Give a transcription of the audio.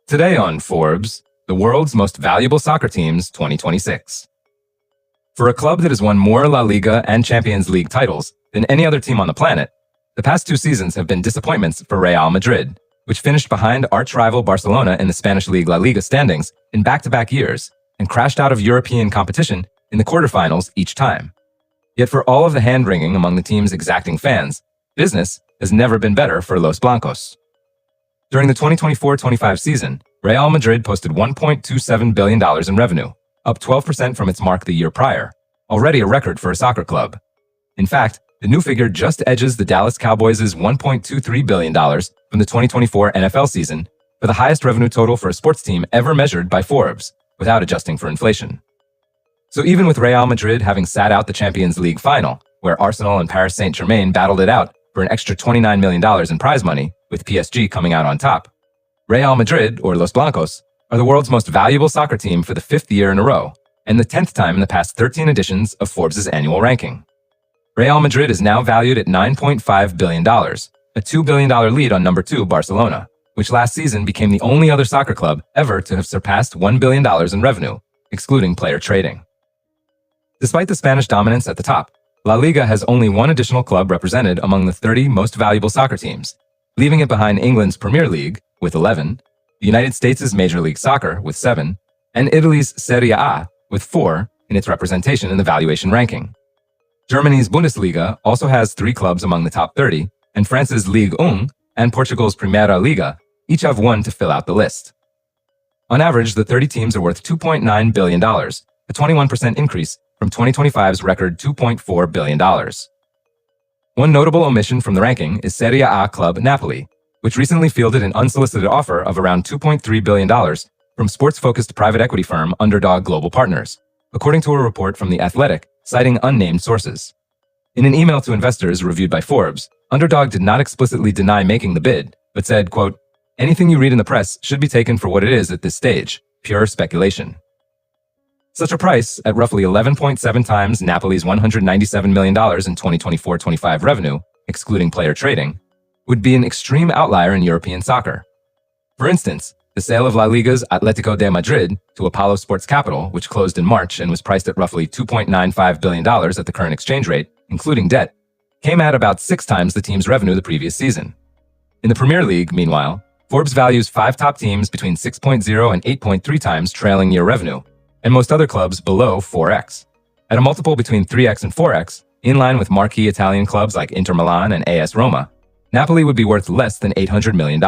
Today on Forbes, the world's most valuable soccer teams 2026. For a club that has won more La Liga and Champions League titles than any other team on the planet, the past 2 seasons have been disappointments for Real Madrid, which finished behind arch-rival Barcelona in the Spanish League La Liga standings in back-to-back years and crashed out of European competition in the quarterfinals each time. Yet for all of the hand-wringing among the team's exacting fans, business has never been better for Los Blancos. During the 2024-25 season, Real Madrid posted $1.27 billion in revenue, up 12% from its mark the year prior, already a record for a soccer club. In fact, the new figure just edges the Dallas Cowboys' $1.23 billion from the 2024 NFL season for the highest revenue total for a sports team ever measured by Forbes, without adjusting for inflation. So even with Real Madrid having sat out the Champions League final, where Arsenal and Paris Saint-Germain battled it out for an extra $29 million in prize money, with PSG coming out on top, Real Madrid, or Los Blancos, are the world's most valuable soccer team for the 5th year in a row, and the 10th time in the past 13 editions of Forbes' annual ranking. Real Madrid is now valued at $9.5 billion, a $2 billion lead on number 2 Barcelona, which last season became the only other soccer club ever to have surpassed $1 billion in revenue, excluding player trading. Despite the Spanish dominance at the top, La Liga has only one additional club represented among the 30 most valuable soccer teams, leaving it behind England's Premier League, with 11, the United States' Major League Soccer, with 7, and Italy's Serie A, with 4, in its representation in the valuation ranking. Germany's Bundesliga also has 3 clubs among the top 30, and France's Ligue 1 and Portugal's Primeira Liga each have 1 to fill out the list. On average, the 30 teams are worth $2.9 billion, a 21% increase from 2025's record $2.4 billion. One notable omission from the ranking is Serie A club Napoli, which recently fielded an unsolicited offer of around $2.3 billion from sports-focused private equity firm Underdog Global Partners, according to a report from The Athletic, citing unnamed sources. In an email to investors reviewed by Forbes, Underdog did not explicitly deny making the bid, but said, quote, "Anything you read in the press should be taken for what it is at this stage, pure speculation." Such a price, at roughly 11.7 times Napoli's $197 million in 2024-25 revenue, excluding player trading, would be an extreme outlier in European soccer. For instance, the sale of La Liga's Atletico de Madrid to Apollo Sports Capital, which closed in March and was priced at roughly $2.95 billion at the current exchange rate, including debt, came at about 6 times the team's revenue the previous season. In the Premier League, meanwhile, Forbes values 5 top teams between 6.0 and 8.3 times trailing year revenue, and most other clubs below 4x. At a multiple between 3x and 4x, in line with marquee Italian clubs like Inter Milan and AS Roma, Napoli would be worth less than $800 million.